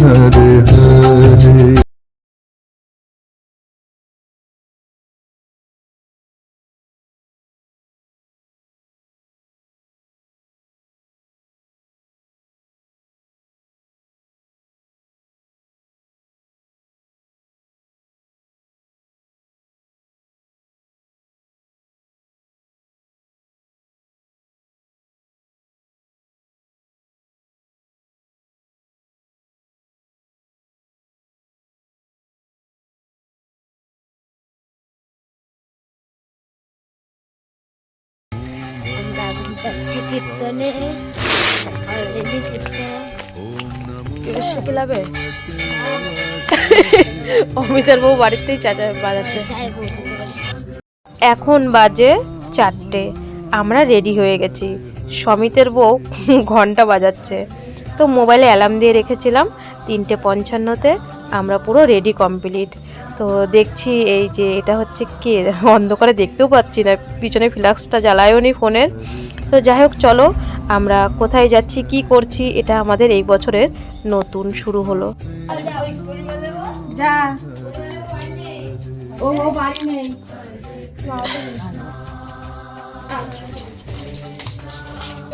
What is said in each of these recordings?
हरे हरे। কীর্তনে অলরেডি কীর্তন লাগে। অমিতার বউ বাড়িতেই বাজাচ্ছে। এখন বাজে 4টে, আমরা রেডি হয়ে গেছি। সমিতের বউ ঘন্টা বাজাচ্ছে, তো মোবাইলে অ্যালার্ম দিয়ে রেখেছিলাম 3:55-তে। আমরা পুরো রেডি কমপ্লিট। তো দেখছি এই যে এটা হচ্ছে কে, অন্ধকারে দেখতেও পাচ্ছি না, পিছনে ফ্ল্যাক্সটা জ্বালায়ও নি ফোনের। তো যাই হোক, চলো আমরা কোথায় যাচ্ছি কি করছি, এটা আমাদের এই বছরের নতুন শুরু হলো।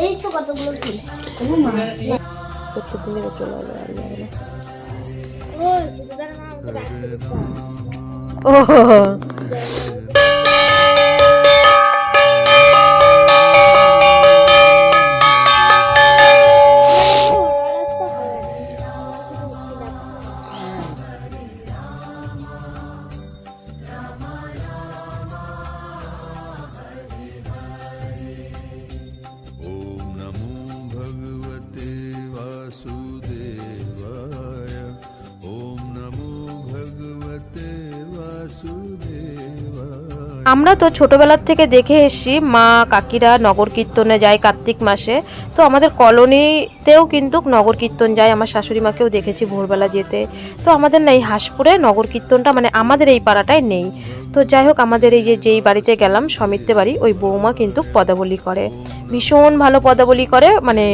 এই তো কতগুলো ফুল প্রত্যেকদিন চলে আসবে। ও আমরা তো ছোটবেলার থেকে দেখে এসেছি মা কাকিরা নগর কীর্তনে যায় কার্তিক মাসে। তো আমাদের কলোনিতেও কিন্তু নগর কীর্তন যায়, আমার শাশুড়ি মাকেও দেখেছি ভোরবেলা যেতে। তো আমাদের না এই হাঁসপুরে নগর কীর্তনটা মানে আমাদের এই পাড়াটায় নেই। তো যাই হোক, আমাদের এই যেই বাড়িতে গেলাম সমিত্রে বাড়ি, ওই বৌমা কিন্তু পদাবলী করে, ভীষণ ভালো পদাবলী করে। মানে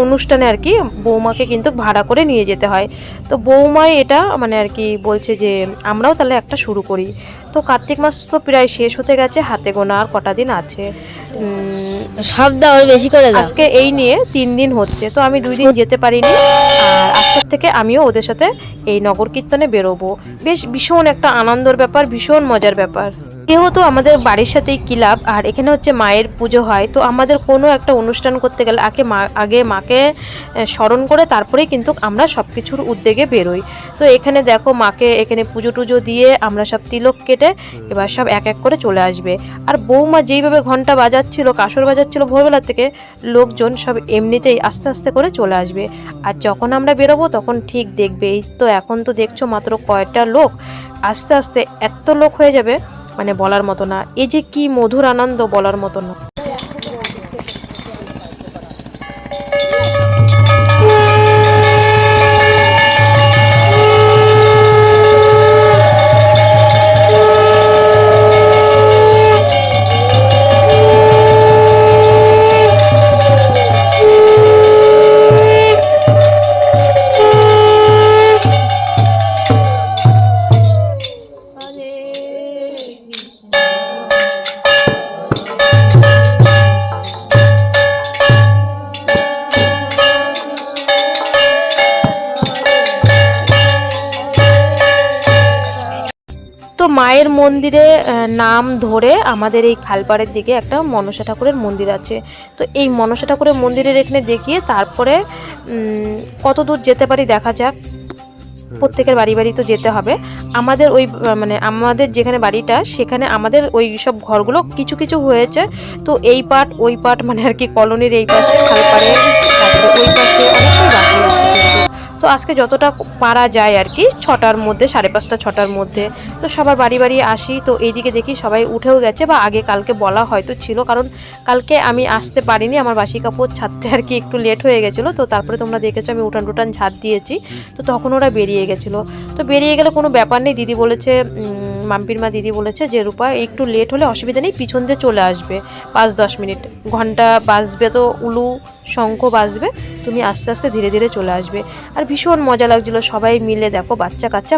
অনুষ্ঠানে আর কি বৌমাকে কিন্তু ভাড়া করে নিয়ে যেতে হয়। তো বৌমাই এটা মানে আর কি বলছে যে আমরাও তাহলে একটা শুরু করি। তো কার্তিক মাস তো প্রায় শেষ হতে গেছে, হাতে গোনা আর কটা দিন আছে। সব দাও বেশি করে দাও। আজকে এই নিয়ে 3 দিন হচ্ছে, তো আমি 2 দিন যেতে পারিনি। আর আজকের থেকে আমিও ওদের সাথে এই নগর কীর্তনে বেরোবো। বেশ ভীষণ একটা আনন্দের ব্যাপার, ভীষণ মজার ব্যাপার। যেহেতু আমাদের বাড়ির সাথেই ক্লাব আর এখানে হচ্ছে মায়ের পুজো হয়, তো আমাদের কোনো একটা অনুষ্ঠান করতে গেলে আগে মাকে স্মরণ করে তারপরেই কিন্তু আমরা সব কিছুর উদ্যোগে বেরোই। তো এখানে দেখো মাকে এখানে পুজো টুজো দিয়ে আমরা সব তিলক কেটে এবার সব এক এক করে চলে আসবে। আর বৌমা যেইভাবে ঘন্টা বাজাচ্ছিল, কাসর বাজাচ্ছিল ভোরবেলা থেকে, লোকজন সব এমনিতেই আস্তে আস্তে করে চলে আসবে। আর যখন আমরা বেরোবো তখন ঠিক দেখবে, এই তো এখন তো দেখছো মাত্র কয়টা লোক, আস্তে আস্তে এত লোক হয়ে যাবে মানে বলার মতো না। এই যে কি মধুর আনন্দ, বলার মতো না। তো মায়ের মন্দিরে নাম ধরে আমাদের এই খালপাড়ের দিকে একটা মনসা ঠাকুরের মন্দির আছে। তো এই মনসা ঠাকুরের মন্দিরের এখানে দেখিয়ে তারপরে কত দূর যেতে পারি দেখা যাক। প্রত্যেকের বাড়ি বাড়ি তো যেতে হবে। আমাদের ওই মানে আমাদের যেখানে বাড়িটা সেখানে আমাদের ওই সব ঘরগুলো কিছু কিছু হয়েছে। তো এই পাট ওই পাট মানে আর কি কলোনির এই পাশে খালপাড়ে, তারপরে ওই পাশে অনেকটাই বাকি আছে কিন্তু। তো আজকে যতটা পারা যায় আর কি 6টার মধ্যে, 5:30 6টার মধ্যে তো সবার বাড়ি বাড়ি আসি। তো এইদিকে দেখি সবাই উঠেও গেছে, বা আগে কালকে বলা হয়তো ছিল, কারণ কালকে আমি আসতে পারিনি, আমার বাসি কাপড় ছাড়তে আর কি একটু লেট হয়ে গেছিলো। তো তারপরে তোমরা দেখেছো আমি উঠান ঝাড় দিয়েছি, তো তখন ওরা বেরিয়ে গেছিলো। তো বেরিয়ে গেলে কোনো ব্যাপার নেই, দিদি বলেছে মাম্পির মা দিদি বলেছে যে রূপা একটু লেট হলে অসুবিধা নেই, পিছন দিয়ে চলে আসবে 5-10 মিনিট, ঘন্টা বাজবে তো, উলু শঙ্খ বাজবে, তুমি আস্তে আস্তে ধীরে ধীরে চলে আসবে। আর ভীষণ মজা লাগছিল সবাই মিলে, দেখো বাচ্চা কাচ্চা,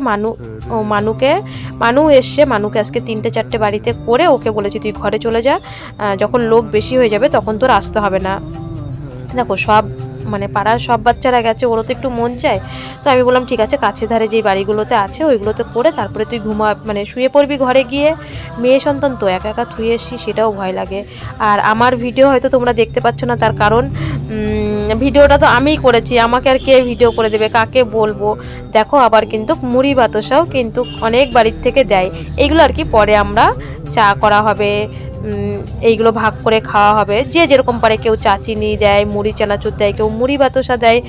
মানু এসছে, মানুকে আজকে 3-4টে বাড়িতে করে ওকে বলেছি তুই ঘরে চলে যা, যখন লোক বেশি হয়ে যাবে তখন তোর আসতে হবে না। দেখো সব মানে পাড়ার সব বাচ্চারা গেছে, ওরও তো একটু মন চায়। তো আমি বললাম ঠিক আছে, কাছে ধারে যেই বাড়িগুলোতে আছে ওইগুলোতে করে তারপরে তুই মানে শুয়ে পড়বি ঘরে গিয়ে, মেয়ে সন্তান তো একা একা থুয়ে এসছি, সেটাও ভয় লাগে। আর আমার ভিডিও হয়তো তোমরা দেখতে পাচ্ছ না, তার কারণ ভিডিওটা তো আমিই করেছি, আমাকে আর কে ভিডিও করে দেবে, কাকে বলবো। দেখো আবার কিন্তু মুড়ি বাতাসাও কিন্তু অনেক বাড়ির থেকে দেয়, এইগুলো আর কি পরে আমরা চা করা হবে, এইগুলো ভাগ করে খাওয়া হবে, যে যেরকম পারে, কেউ চা চিনি দেয়, মুড়ি চানাচুর দেয়, কেউ মুড়ি বাতাসা দেয়।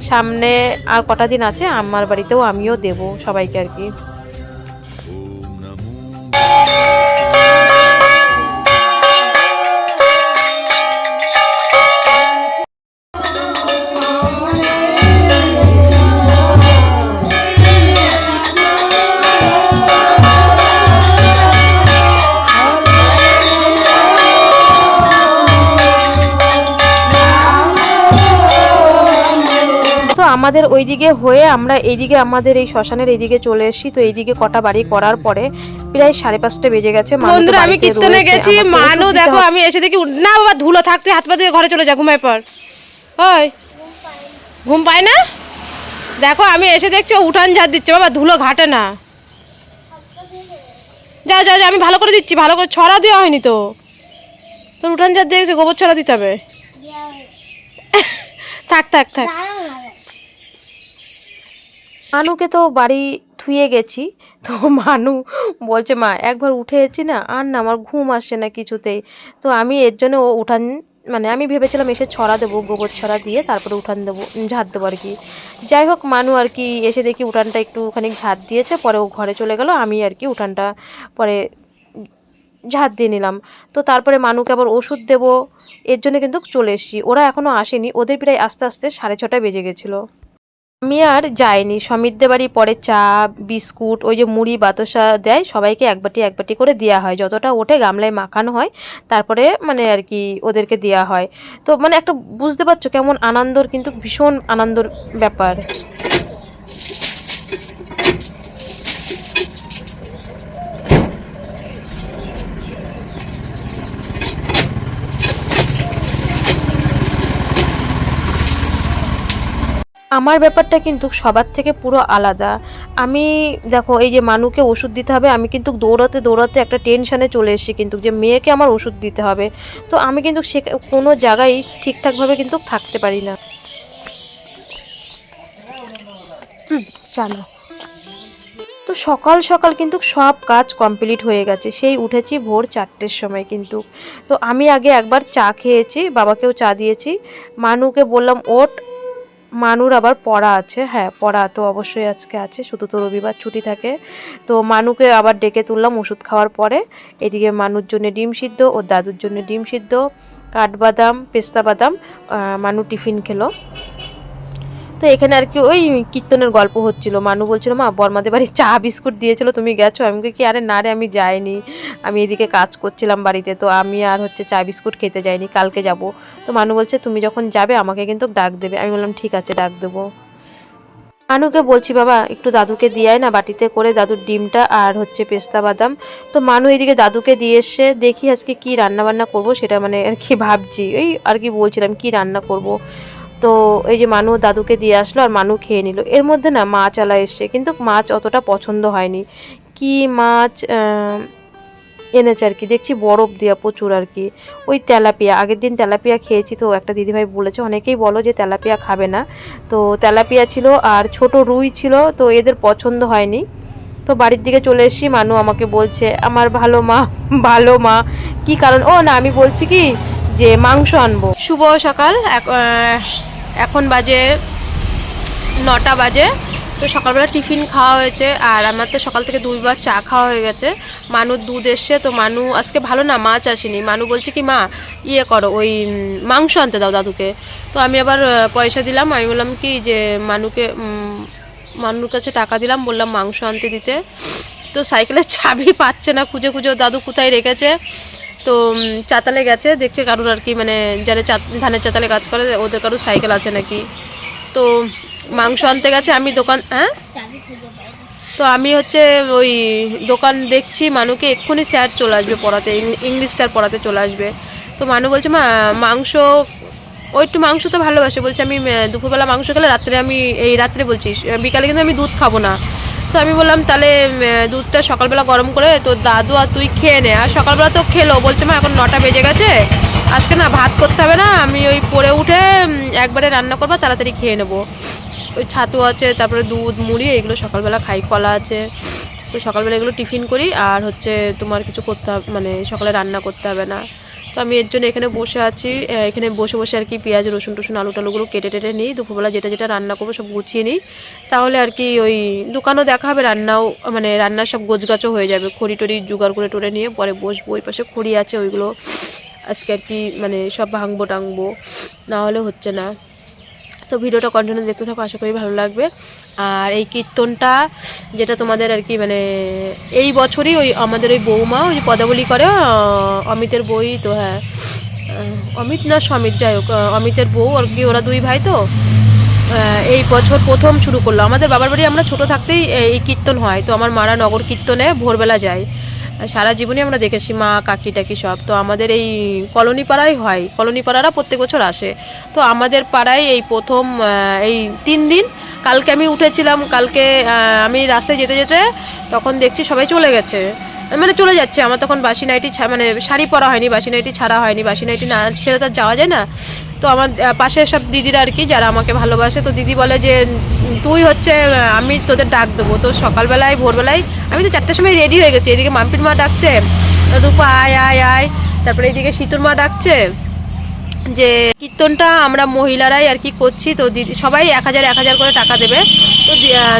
সামনে আর কটা দিন আছে, আমার বাড়িতেও আমিও দেব সবাইকে আর কি। আমাদের ওইদিকে হয়ে আমরা এইদিকে আমাদের এই শ্মশানের এইদিকে চলে এসেছি। তো এইদিকে কটা বাড়ি করার পরে প্রায় 5:30 বেজে গেছে। বন্ধুরা আমি কীর্তনে গেছি, মানু দেখো আমি এসে দেখি না বাবা ধুলো থাকতে হাত পা দিয়ে ঘরে চলে যা, ঘুমায় পর। ওই ঘুম পায় না, দেখো আমি এসে দেখছি ও উঠান ঝাড় দিচ্ছে, বাবা ধুলো ঘাটে না, যাও যাও আমি ভালো করে দিচ্ছি, ভালো করে ছড়া দেওয়া হয়নি তো, তোর উঠান ঝাড় দিয়েছে, গোবর ছড়া দিতে হবে। থাক থাক থাক, মানুকে তো বাড়ি থুয়ে গেছি, তো মানু বলছে মা একবার উঠে এসেছি না, আর না আমার ঘুম আসছে না কিছুতেই। তো আমি এর জন্য ও উঠান, মানে আমি ভেবেছিলাম এসে ছড়া দেবো, গোবর ছড়া দিয়ে তারপরে উঠান দেবো, ঝাড় দেবো আর কি। যাই হোক মানু আর কি এসে দেখি উঠানটা একটুখানি ঝাড় দিয়েছে, পরে ও ঘরে চলে গেল, আমি আর কি উঠানটা পরে ঝাড় দিয়ে নিলাম। তো তারপরে মানুকে আবার ওষুধ দেবো, এর জন্য কিন্তু চলে এসেছি। ওরা এখনও আসেনি, ওদের প্রায় আস্তে আস্তে 6:30 বেজে গেছিলো। আমি আর যাইনি, সমিতদের বাড়ি পরে চা বিস্কুট ওই যে মুড়ি বাতাসা দেয়, সবাইকে এক বাটি এক বাটি করে দেওয়া হয়, যতটা ওঠে গামলায় মাখানো হয়, তারপরে মানে আর কি ওদেরকে দেওয়া হয়। তো মানে একটা বুঝতে পারছো কেমন আনন্দর, কিন্তু ভীষণ আনন্দর ব্যাপার। আমার ব্যাপারটা কিন্তু সবার থেকে পুরো আলাদা। আমি দেখো এই যে মানুকে ওষুধ দিতে হবে, আমি কিন্তু দৌড়াতে দৌড়াতে একটা টেনশানে চলে এসেছি কিন্তু, যে মেয়েকে আমার ওষুধ দিতে হবে। তো আমি কিন্তু সে কোনো জায়গায় ঠিকঠাকভাবে কিন্তু থাকতে পারি না। চলো। তো সকাল সকাল কিন্তু সব কাজ কমপ্লিট হয়ে গেছে, সেই উঠেছি ভোর 4টের সময় কিন্তু। তো আমি আগে একবার চা খেয়েছি, বাবাকেও চা দিয়েছি, মানুকে বললাম ওঠ, মানুর আবার পড়া আছে, হ্যাঁ পড়া তো অবশ্যই আজকে আছে, শুধু তো রবিবার ছুটি থাকে। তো মানুকে আবার ডেকে তুললাম ওষুধ খাওয়ার পরে। এদিকে মানুর জন্য ডিম সিদ্ধ, ওর দাদুর জন্য ডিম সিদ্ধ, কাঠবাদাম পেস্তা বাদাম, মানু টিফিন খেলো। তো এখানে আর কি ওই কীর্তনের গল্প হচ্ছিল, মানু বলছিল মা বর্মাদের বাড়ি চা বিস্কুট দিয়েছিল, তুমি গেছো? আমি কি আরে না রে আমি যাইনি, আমি এদিকে কাজ করছিলাম বাড়িতে, তো আমি আর হচ্ছে চা বিস্কুট খেতে যাইনি, কালকে যাব। তো মানু বলছে তুমি যখন যাবে আমাকে কিন্তু ডাক দেবে। আমি বললাম ঠিক আছে ডাক দেবো। মানুকে বলছি বাবা একটু দাদুকে দিয়ে না বাটিতে করে, দাদুর ডিমটা আর হচ্ছে পেস্তা বাদাম। তো মানু এদিকে দাদুকে দিয়ে এসে দেখি আজকে কি রান্না বান্না করব, সেটা মানে আর কি ভাবছি, ওই আর কি বলছিলাম কি রান্না করব। তো এই যে মানু দাদুকে দিয়ে আসলো আর মানু খেয়ে নিল। এর মধ্যে না মাছ আলা এসছে, কিন্তু মাছ অতটা পছন্দ হয়নি। কি মাছ এনেছে আর কি, দেখছি বরফ দেওয়া প্রচুর আর কি, ওই তেলাপিয়া। আগের দিন তেলাপিয়া খেয়েছি, তো একটা দিদিভাই বলেছে, অনেকেই বলো যে তেলাপিয়া খাবে না, তো তেলাপিয়া ছিল আর ছোট রুই ছিল, তো এদের পছন্দ হয়নি। তো বাড়ির দিকে চলে এসেছি, মানু আমাকে বলছে আমার ভালো মা ভালো মা, কি কারণ? ও না আমি বলছি কি যে মাংস আনবো। শুভ সকাল, এখন বাজে 9টা বাজে। তো সকালবেলা টিফিন খাওয়া হয়েছে, আর আমার তো সকাল থেকে 2বার চা খাওয়া হয়ে গেছে। মানুর দুধ এসছে, তো মানু আজকে ভালো না মাছ আসেনি, মানু বলছে কি মা ইয়ে করো ওই মাংস আনতে দাও দাদুকে। তো আমি আবার পয়সা দিলাম, আমি বললাম কি যে মানুর কাছে টাকা দিলাম, বললাম মাংস আনতে দিতে। তো সাইকেলের চাবি পাচ্ছে না, খুঁজে খুঁজে ওর দাদু কোথায় রেখেছে। তো চাতালে গেছে, দেখছে কারুর আর কি মানে যারা ধানের চাতালে কাজ করে ওদের কারুর সাইকেল আছে নাকি। তো মাংস আনতে গেছে, আমি দোকান তো আমি হচ্ছে ওই দোকান দেখছি মানুকে এক্ষুনি স্যার চলে আসবে পড়াতে, ইংলিশ স্যার পড়াতে চলে আসবে। তো মানু বলছে মা মাংস, ও একটু মাংস তো ভালোবাসে, বলছে আমি দুপুরবেলা মাংস খেলে রাত্রে আমি এই রাত্রে বলছি বিকালে কিন্তু আমি দুধ খাবো না। তো আমি বললাম তাহলে দুধটা সকালবেলা গরম করে তোর দাদু আর তুই খেয়ে নে। আর সকালবেলা তো খেলো, বলছে মা এখন 9টা বেজে গেছে, আজকে না ভাত করতে হবে না, আমি ওই পড়ে উঠে একবারে রান্না করবো, তাড়াতাড়ি খেয়ে নেবো। ওই ছাতু আছে, তারপরে দুধ মুড়ি এগুলো সকালবেলা খাই, কলা আছে। তো সকালবেলা এগুলো টিফিন করি, আর হচ্ছে তোমার কিছু করতে হবে মানে সকালে রান্না করতে হবে না। তো আমি এর জন্য এখানে বসে আছি, এখানে বসে বসে আর কি পেঁয়াজ রসুন টসুন আলু টালুগুলো কেটে টেটে নিই, দুপুরবেলা যেটা যেটা রান্না করবো সব গুছিয়ে নিই। তাহলে আর কি ওই দোকানও দেখা হবে, রান্নাও মানে রান্নার সব গোছগাছও হয়ে যাবে। খড়ি টড়ি জোগাড় করে টোরে নিয়ে পরে বসবো। ওই পাশে খড়ি আছে, ওইগুলো আজকে আর কি মানে সব ভাঙবো টাঙবো, না হলে হচ্ছে না। তো ভিডিওটা কন্টিনিউ দেখতে থাকো, আশা করি ভালো লাগবে। আর এই কীর্তনটা যেটা তোমাদের আর কি মানে এই বছরই ওই আমাদের ওই বৌমা ওই যে পদাবলী করে, অমিতের বই তো, হ্যাঁ অমিত না সমিত, যাই হোক অমিতের বউ আর কি, ওরা দুই ভাই। তো এই বছর প্রথম শুরু করলো। আমাদের বাবার বাড়ি আমরা ছোট থাকতেই এই কীর্তন হয়। তো আমার মারা নগর কীর্তনে ভোরবেলা যায়, সারা জীবনই আমরা দেখেছি মা কাকি টাকি সব। তো আমাদের এই কলোনি পাড়ায় হয়, কলোনি পাড়ারা প্রত্যেক বছর আসে। তো আমাদের পাড়ায় এই প্রথম এই 3 দিন। কালকে আমি উঠেছিলাম, কালকে আমি রাস্তায় যেতে যেতে তখন দেখছি সবাই চলে গেছে, মানে চলে যাচ্ছে। আমার তখন বাসি নাইটি মানে শাড়ি পরা হয়নি, বাসি নাইটি ছাড়া হয়নি, বাসি নাইটি না ছেড়ে তার যাওয়া যায় না। তো আমার পাশে সব দিদিরা আর কি যারা আমাকে ভালোবাসে, তো দিদি বলে যে তুই হচ্ছে আমি তোদের ডাক দেবো। তো সকালবেলায় ভোরবেলায় আমি তো 4টার সময় রেডি হয়ে গেছি, এদিকে মাম্পির মা ডাকছে রূপা আয় আয় আয়, তারপরে এইদিকে শীতুর মা ডাকছে যে কীর্তনটা আমরা মহিলারাই আর কি করছি। তো দিদি সবাই 1000 করে টাকা দেবে। তো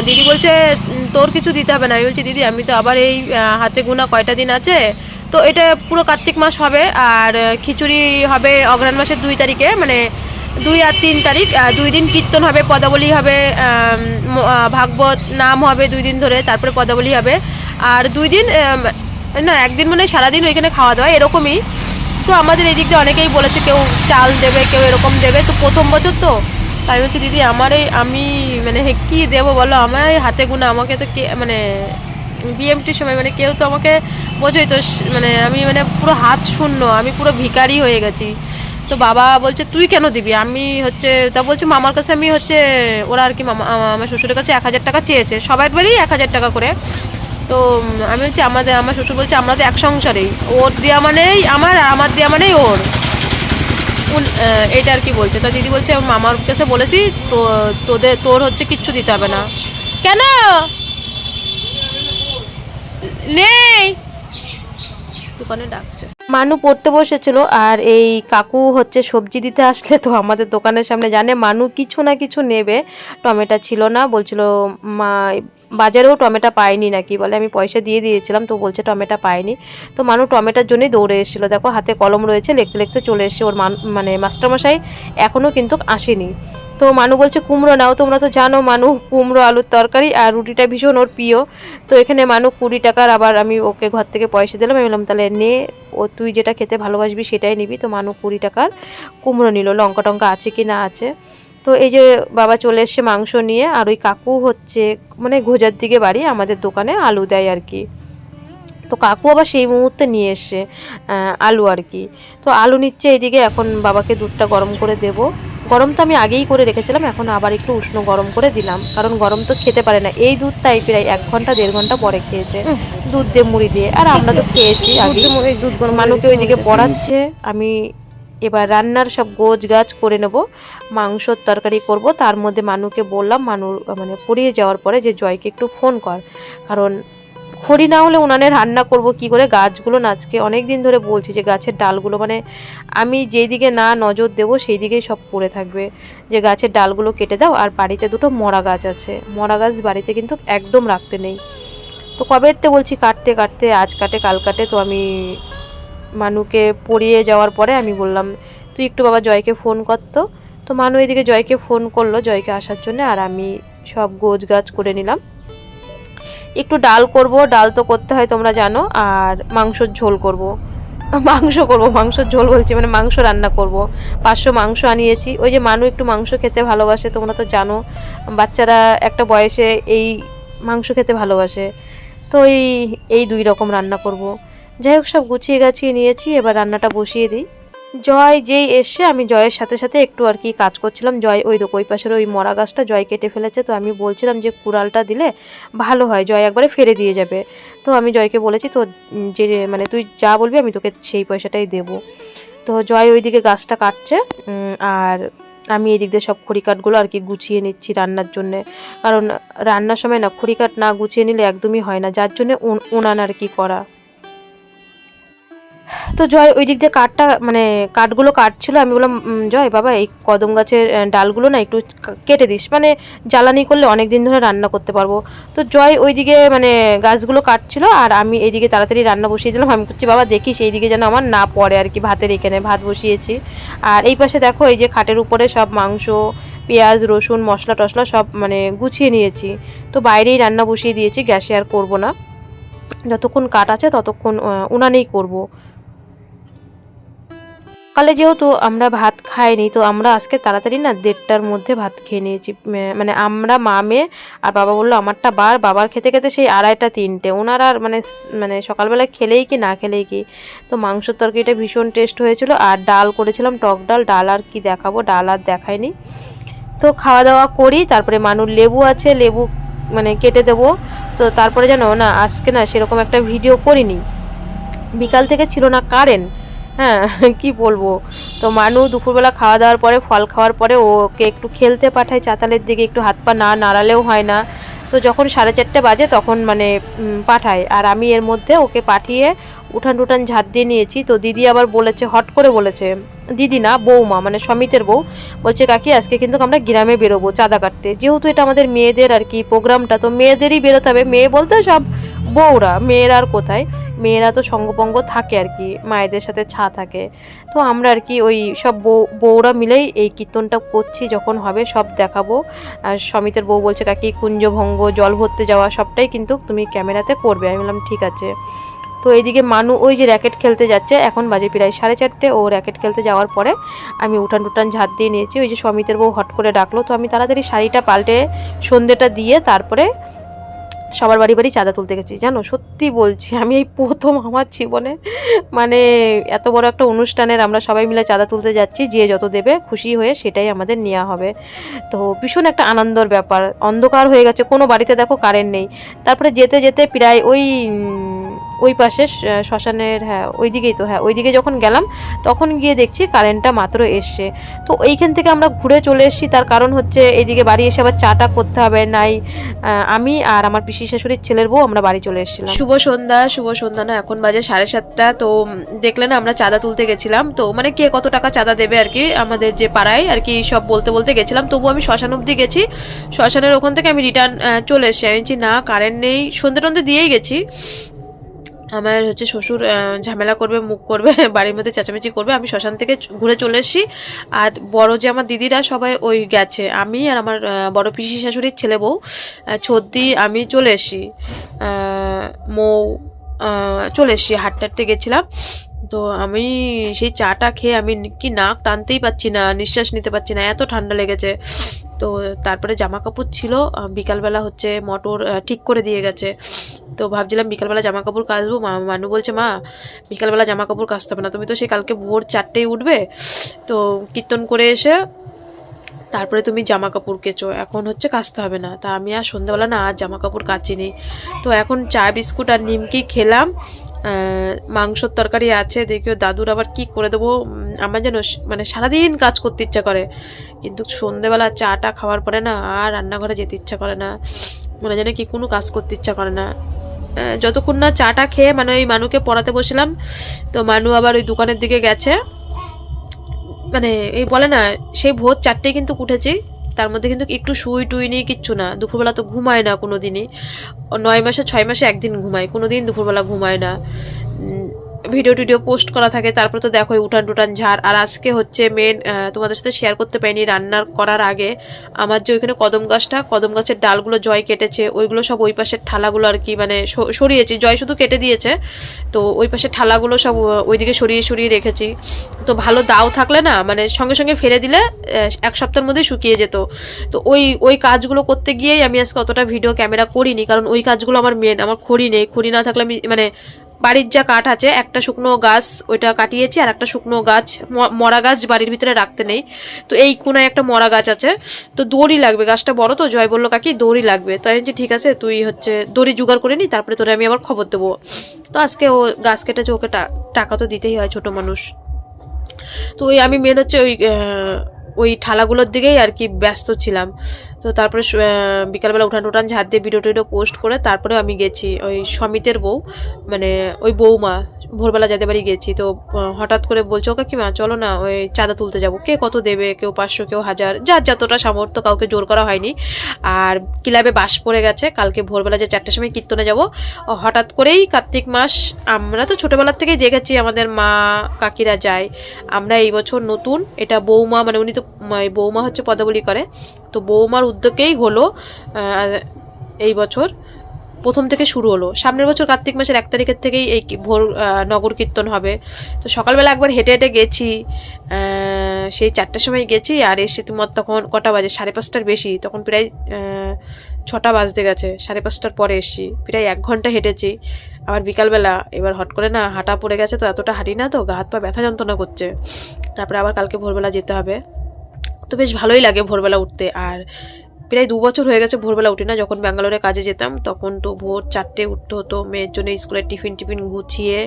দিদি বলছে তোর কিছু দিতে হবে না। আমি বলছি দিদি আমি তো আবার এই হাতে গোনা কয়টা দিন আছে, তো এটা পুরো কার্তিক মাস হবে। আর খিচুড়ি হবে অগ্রহায়ণ মাসের 2 তারিখে, মানে 2 আর 3 তারিখ 2 দিন কীর্তন হবে, পদাবলী হবে, ভাগবত নাম হবে 2 দিন ধরে, তারপরে পদাবলী হবে। আর 2 দিন না 1 দিন মানে সারাদিন ওইখানে খাওয়া দাওয়া এরকমই। তো আমাদের এই দিক দিয়ে অনেকেই বলেছে কেউ চাল দেবে, কেউ এরকম দেবে। তো প্রথম বছর তো তাই বলছি দিদি আমার এই আমি মানে কী দেবো বলো, আমার হাতে গোনা, আমাকে তো কে মানে বিএমটির সময় মানে কেউ তো আমাকে বোঝোই তো মানে আমি মানে পুরো হাত শূন্য, আমি পুরো ভিখারি হয়ে গেছি। তো বাবা বলছে তুই কেন দিবি, আমি হচ্ছে তা বলছে মামার কাছে আমি হচ্ছে ওরা আর কি মামা আমার শ্বশুরের কাছে 1000 টাকা চেয়েছে, সবার বাড়িই 1000 টাকা করে। তো আমি বলছি আমার শ্বশুর বলছে আমরা তো এক সংসারেই, ওর দেওয়া মানেই আমার, আমার দেওয়া মানেই ওর, এটা আর কি বলছে। তো দিদি বলছে মামার কাছে বলেছি তো তোর হচ্ছে কিচ্ছু দিতে হবে না। কেন নেই, দোকানে ডাকছে। মানু পড়তে বসেছিল, আর এই কাকু হচ্ছে সবজি দিতে আসলে তো আমাদের দোকানের সামনে জানে মানু কিছু না কিছু নেবে। টমেটো ছিল না, বলছিল মা বাজারেও টমেটো পাইনি নাকি বলে, আমি পয়সা দিয়ে দিয়েছিলাম তো বলছে টমেটো পাইনি। তো মানু টমেটোর জন্যই দৌড়ে এসেছিলো, দেখো হাতে কলম রয়েছে, লিখতে লিখতে চলে এসছে। ওর মানে মাস্টারমশাই এখনও কিন্তু আসেনি। তো মানু বলছে কুমড়ো নাও, তোমরা তো জানো মানু কুমড়ো আলুর তরকারি আর রুটিটা ভীষণ ওর প্রিয়। তো এখানে মানু 20 টাকার, আবার আমি ওকে ঘর থেকে পয়সা দিলাম, আমি বললাম তাহলে নে, ও তুই যেটা খেতে ভালোবাসবি সেটাই নিবি। তো মানু 20 টাকার কুমড়ো নিল, লঙ্কা টঙ্কা আছে কি না আছে। তো এই যে বাবা চলে এসছে মাংস নিয়ে, আর ওই কাকু হচ্ছে মানে ঘোজার দিকে বাড়ি, আমাদের দোকানে আলু দেয় আর কি। তো কাকু আবার সেই মুহূর্তে নিয়ে এসছে আলু আর কি। তো আলু নিচ্ছে এইদিকে, এখন বাবাকে দুধটা গরম করে দেব। গরম তো আমি আগেই করে রেখেছিলাম, এখন আবার একটু উষ্ণ গরম করে দিলাম, কারণ গরম তো খেতে পারে না। এই দুধটাই প্রায় 1 ঘন্টা 1.5 ঘন্টা পরে খেয়েছে, দুধ দিয়ে মুড়ি দিয়ে। আর আমরা তো খেয়েছি আগে। দুধ মানুকে ওইদিকে পড়াচ্ছে, আমি এবার রান্নার সব গোছ গাছ করে নেব, মাংসর তরকারি করব। তার মধ্যে মানুকে বললাম, মানু মানে পড়িয়ে যাওয়ার পরে যে জয়কে একটু ফোন কর, কারণ খড়ি না হলে উনানে রান্না করব কি করে। গাছগুলো আজকে অনেক দিন ধরে বলছি যে গাছের ডালগুলো মানে আমি যেই দিকে না নজর দেবো সেই দিকেই সব পড়ে থাকবে, যে গাছের ডালগুলো কেটে দাও। আর বাড়িতে 2টো মরা গাছ আছে, মরা গাছ বাড়িতে কিন্তু একদম রাখতে নেই। তো কবেতে বলছি কাটতে কাটতে, আজ কাটে কাল কাটে। তো আমি মানুকে পড়িয়ে যাওয়ার পরে আমি বললাম তুই একটু বাবা জয়কে ফোন করতো। তো মানু এদিকে জয়কে ফোন করলো জয়কে আসার জন্য, আর আমি সব গোছ গাছ করে নিলাম। একটু ডাল করব, ডাল তো করতে হয় তোমরা জানো, আর মাংসর ঝোল করব। মাংসর ঝোল বলছি, মানে মাংস রান্না করব। 500 মাংস আনিয়েছি। ওই যে মানু একটু মাংস খেতে ভালোবাসে, তোমরা তো জানো বাচ্চারা একটা বয়সে এই মাংস খেতে ভালোবাসে। তো এই 2 রকম রান্না করব। যাই হোক, সব গুছিয়ে গাছিয়ে নিয়েছি, এবার রান্নাটা বসিয়ে দিই। জয় যেই এসছে, আমি জয়ের সাথে সাথে একটু আর কি কাজ করছিলাম। জয় ওই দেখো ওই পাশের ওই মরা গাছটা জয় কেটে ফেলেছে, তো আমি বলছিলাম যে কুড়ালটা দিলে ভালো হয়, জয় একবারে ফেলে দিয়ে যাবে। তো আমি জয়কে বলেছি তো যে মানে তুই যা বলবি আমি তোকে সেই পয়সাটাই দেবো। তো জয় ওইদিকে গাছটা কাটছে, আর আমি এই দিক দিয়ে সব খড়িকাঠগুলো আর কি গুছিয়ে নিচ্ছি রান্নার জন্যে। কারণ রান্নার সময় না খড়িকাঠ না গুছিয়ে নিলে একদমই হয় না, যার জন্যে উনান আর কি করা। তো জয় ওই দিক দিয়ে কাঠগুলো কাটছিল। আমি বললাম জয় বাবা এই কদম গাছের ডালগুলো না একটু কেটে দিস, মানে জ্বালানি করলে অনেক দিন ধরে রান্না করতে পারবো। তো জয় ওইদিকে মানে গাছগুলো কাটছিল, আর আমি এইদিকে তাড়াতাড়ি রান্না বসিয়ে দিলাম। আমি করছি বাবা দেখিস এইদিকে যেন আমার না পড়ে আর কি, ভাতের এখানে ভাত বসিয়েছি। আর এই পাশে দেখো এই যে খাটের উপরে সব মাংস, পেঁয়াজ, রসুন, মশলা টশলা সব মানে গুছিয়ে নিয়েছি। তো বাইরেই রান্না বসিয়ে দিয়েছি, গ্যাসে আর করব না, যতক্ষণ কাঠ আছে ততক্ষণ উনানেই করব। সকালে যেহেতু আমরা ভাত খাইনি, তো আমরা আজকে তাড়াতাড়ি না 1:30টার মধ্যে ভাত খেয়ে নিয়েছি। মানে আমরা মা মেয়ে, আর বাবা বললো আমারটা বাবার খেতে খেতে সেই 2:30টা 3টে। ওনারা আর মানে সকালবেলায় খেলেই কি না খেলেই কি। তো মাংসের তরকারিটা ভীষণ টেস্ট হয়েছিল, আর ডাল করেছিলাম টক ডাল। ডাল আর কি দেখাবো, ডাল আর দেখায়নি। তো খাওয়া দাওয়া করি, তারপরে মানুর লেবু আছে, লেবু মানে কেটে দেবো। তো তারপরে জানো না আজকে না সেরকম একটা ভিডিও করিনি, বিকাল থেকে ছিল না কারেন্ট। হ্যাঁ কি বলবো। তো মানু দুপুরবেলা খাওয়া দাওয়ার পরে ফল খাওয়ার পরে ওকে একটু খেলতে পাঠায় চাতালের দিকে, একটু হাত পা না নাড়ালেও হয় না। তো যখন 4:30 বাজে তখন মানে পাঠায়, আর আমি এর মধ্যে ওকে পাঠিয়ে উঠান টুঠান ঝাঁট দিয়ে নিয়েছি। তো দিদি আবার বলেছে, হট করে বলেছে, দিদি না বৌমা মানে সমিতের বউ, বলছে কাকি আজকে কিন্তু আমরা গ্রামে বেরোবো চাঁদা কাটতে। যেহেতু এটা আমাদের মেয়েদের আর কি প্রোগ্রামটা, তো মেয়েদেরই বেরোতে হবে। মেয়ে বলতে সব বউরা, মেয়েরা আর কোথায়, মেয়েরা তো সঙ্গপঙ্গ থাকে আর কি, মায়েদের সাথে থাকে। তো আমরা আর কি ওই সব বউরা মিলেই এই কীর্তনটা করছি, যখন হবে সব দেখাবো। আর সমিতের বউ বলছে কাকি কুঞ্জভঙ্গ, জল ভরতে যাওয়া সবটাই কিন্তু তুমি ক্যামেরাতে করবে। আমি বললাম ঠিক আছে। তো এইদিকে মানু ওই যে র্যাকেট খেলতে যাচ্ছে, এখন বাজে প্রায় 4:30। ও র্যাকেট খেলতে যাওয়ার পরে আমি উঠান টুটান ঝাঁট দিয়ে নিয়েছি। ওই যে সমিতের বউ হট করে ডাকলো, তো আমি তাড়াতাড়ি শাড়িটা পাল্টে সন্ধ্যেটা দিয়ে তারপরে সবার বাড়ি বাড়ি চাঁদা তুলতে গেছি। জানো সত্যি বলছি, আমি এই প্রথম আমার জীবনে মানে এত বড় একটা অনুষ্ঠানের আমরা সবাই মিলে চাঁদা তুলতে যাচ্ছি। যে যত দেবে খুশি হয়ে সেটাই আমাদের নেওয়া হবে। তো ভীষণ একটা আনন্দের ব্যাপার। অন্ধকার হয়ে গেছে, কোনো বাড়িতে দেখো কারেন্ট নেই। তারপরে যেতে যেতে প্রায় ওই পাশে শ্মশানের, হ্যাঁ ওইদিকেই তো, হ্যাঁ ওইদিকে যখন গেলাম তখন গিয়ে দেখছি কারেন্টটা মাত্র এসছে। তো এইখান থেকে আমরা ঘুরে চলে এসেছি, তার কারণ হচ্ছে এইদিকে বাড়ি এসে আবার চাটা করতে হবে। নাই আমি আর আমার পিসি শাশুড়ির ছেলের বউ আমরা বাড়ি চলে এসেছিলাম। শুভ সন্ধ্যা না, এখন বাজে 7:30। তো দেখলে না আমরা চাঁদা তুলতে গেছিলাম, তো মানে কে কত টাকা চাঁদা দেবে আর কি আমাদের যে পাড়ায় আর কি সব বলতে গেছিলাম। তবু আমি শ্মশান অবধি গেছি, শ্মশানের ওখান থেকে আমি রিটার্ন চলে এসেছি। আমি বলছি না কারেন্ট নেই, সন্ধ্যে দিয়েই গেছি। আমার হচ্ছে শ্বশুর ঝামেলা করবে, মুখ করবে, বাড়ির মধ্যে চেঁচামেচি করবে। আমি শ্মশান থেকে ঘুরে চলে এসেছি। আর বড় যে আমার দিদিরা সবাই ওই গেছে, আমি আর আমার বড় পিসি শাশুড়ির ছেলে বউ ছদ্দি আমি চলে এসেছি, মৌ চলে এসেছি, হাঁটতে গেছিলাম। তো আমি সেই চাটা খেয়ে আমি কি নাক টানতেই পাচ্ছি না, নিঃশ্বাস নিতে পারছি না, এত ঠান্ডা লেগেছে। তো তারপরে জামা কাপড় ছিল, বিকালবেলা হচ্ছে মটর ঠিক করে দিয়ে গেছে। তো ভাবছিলাম বিকালবেলা জামা কাপড় কাচবো। মানু বলছে মা বিকালবেলা জামা কাপড় কাচতে হবে না, তুমি তো সেই কালকে ভোর 4টেই উঠবে, তো কীর্তন করে এসে তারপরে তুমি জামা কাপড় কেচো, এখন হচ্ছে কাচতে হবে না। তা আমি আর সন্ধ্যাবেলা না আর জামা কাপড় কাচিনি। তো এখন চা বিস্কুট আর নিমকি খেলাম। মাংসর তরকারি আছে, দেখিও দাদুর আবার কি করে দেবো। আমার যেন মানে সারাদিন কাজ করতে ইচ্ছা করে, কিন্তু সন্ধ্যেবেলা চাটা খাওয়ার পরে না আর রান্নাঘরে যেতে ইচ্ছা করে না, মনে যেন কি কোনো কাজ করতে ইচ্ছা করে না। যতক্ষণ না চাটা খেয়ে মানে ওই মানুকে পড়াতে বসলাম, তো মানু আবার ওই দোকানের দিকে গেছে। মানে এই বলে না সেই ভোর 4টেই কিন্তু উঠেছি, তার মধ্যে কিন্তু একটু শুই টুই নিয়ে কিচ্ছু না। দুপুরবেলা তো ঘুমায় না কোনো দিনই, 9 মাসে 6 মাসে একদিন ঘুমায়, কোনো দিন দুপুরবেলা ঘুমায় না। ভিডিও টিডিও পোস্ট করা থাকে, তারপরে তো দেখো উঠান টুটান ঝাড়। আর আজকে হচ্ছে মেন তোমাদের সাথে শেয়ার করতে পারিনি, রান্নার করার আগে আমার যে ওইখানে কদম গাছের ডালগুলো জয় কেটেছে, ওইগুলো সব ওই পাশের ঠালাগুলো আর কি মানে সরিয়েছি, জয় শুধু কেটে দিয়েছে, তো ওই পাশের ঠালাগুলো সব ওইদিকে সরিয়ে রেখেছি। তো ভালো দাও থাকলে না মানে সঙ্গে সঙ্গে ফেলে দিলে 1 সপ্তাহের মধ্যে শুকিয়ে যেত। তো ওই কাজগুলো করতে গিয়েই আমি আজকে অতটা ভিডিও ক্যামেরা করিনি, কারণ ওই কাজগুলো আমার মেন। আমার খড়ি নেই, খড়ি না থাকলে আমি মানে বাড়ির যা কাঠ আছে, একটা শুকনো গাছ ওইটা কাটিয়েছি, আর একটা শুকনো গাছ মরা গাছ বাড়ির ভিতরে রাখতে নেই, তো এই কোনায় একটা মরা গাছ আছে, তো দড়ি লাগবে, গাছটা বড় তো। জয় বললো কাকি দড়ি লাগবে, তো আমি বলছি ঠিক আছে তুই হচ্ছে দড়ি জোগাড় করে নি, তারপরে তোরে আমি আবার খবর দেবো। তো আজকে ও গাছ কেটেছে, ওকে টাকা তো দিতেই হয়, ছোট মানুষ। তো আমি মেন হচ্ছে ওই ঠালাগুলোর দিকেই আর কি ব্যস্ত ছিলাম। তো তারপরে বিকালবেলা উঠান ঝাড় দিয়ে ভিডিও টিডিও পোস্ট করে তারপরে আমি গেছি ওই সমিতের বউ, মানে ওই বৌমা, ভোরবেলা যাদের বাড়ি গেছি। তো হঠাৎ করে বলছে ওকে কি মা চলো না ওই চাঁদা তুলতে যাবো, কে কত দেবে, কেউ 500 কেউ 1000, যার যতটা সামর্থ্য, কাউকে জোর করা হয়নি। আর ক্লাবে বাস পড়ে গেছে, কালকে ভোরবেলা যে 4টার সময় কীর্তনে যাব, হঠাৎ করেই কার্তিক মাস, আমরা তো ছোটোবেলার থেকেই দেখেছি আমাদের মা কাকিরা যায়, আমরা এই বছর নতুন এটা বৌমা, মানে উনি তো বৌমা হচ্ছে পদাবলী করে, তো বৌমার উদ্যোগেই হলো এই বছর প্রথম থেকে শুরু হলো। সামনের বছর কার্তিক মাসের 1 তারিখের থেকেই এই ভোর নগর কীর্তন হবে। তো সকালবেলা একবার হেঁটে হেঁটে গেছি, সেই 4টার সময় গেছি, আর এসে তোমার তখন কটা বাজে, 5:30টার বেশি, তখন প্রায় 6টা বাজতে গেছে, 5:30টার পরে এসছি, প্রায় 1 ঘন্টা হেঁটেছি। আবার বিকালবেলা এবার হট করে না হাঁটা পড়ে গেছে, তো এতটা হাঁটি না, তো গা হাত পা ব্যথা যন্ত্রণা করছে। তারপরে আবার কালকে ভোরবেলা যেতে হবে, তো বেশ ভালোই লাগে ভোরবেলা উঠতে। আর প্রায় 2 বছর হয়ে গেছে ভোরবেলা উঠি না, যখন ব্যাঙ্গালোরে কাজে যেতাম তখন তো ভোর 4টে উঠতে হতো, মেয়ের জন্য স্কুলের টিফিন গুছিয়ে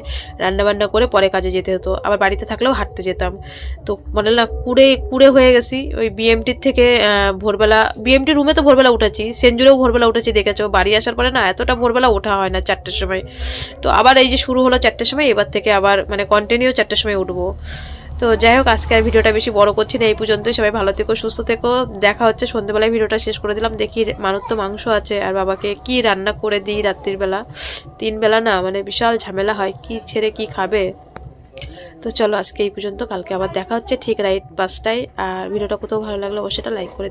রান্নাবান্না করে পরে কাজে যেতে হতো, আবার বাড়িতে থাকলেও হাঁটতে যেতাম। তো মনে না কুড়ে হয়ে গেছি। ওই বিএমটির থেকে ভোরবেলা, বিএমটি রুমে তো ভোরবেলা উঠেছি, সেঞ্জুরেও ভোরবেলা উঠেছি, দেখেছো। বাড়ি আসার পরে না এতটা ভোরবেলা ওঠা হয় না 4টের সময়। তো আবার এই যে শুরু হলো 4টের সময়, এবার থেকে আবার মানে কন্টিনিউ 4টের সময় উঠবো। তো যাই হোক, আজকে আর ভিডিওটা বেশি বড় করছি না, এই পর্যন্তই। সবাই ভালো থেকো, সুস্থ থেকো, দেখা হচ্ছে সন্ধ্যেবেলায়। ভিডিওটা শেষ করে দিলাম। দেখি মানুষ তো মাংস আছে, আর বাবাকে কি রান্না করে দিই রাত্রির বেলা, 3 বেলা না মানে বিশাল ঝামেলা হয়, কি ছেড়ে কি খাবে। তো চলো আজকে এই পর্যন্ত, কালকে আবার দেখা হচ্ছে ঠিক রাইট 5টায়। আর ভিডিওটা কোথাও ভালো লাগলে অবশ্যই লাইক করে দিও।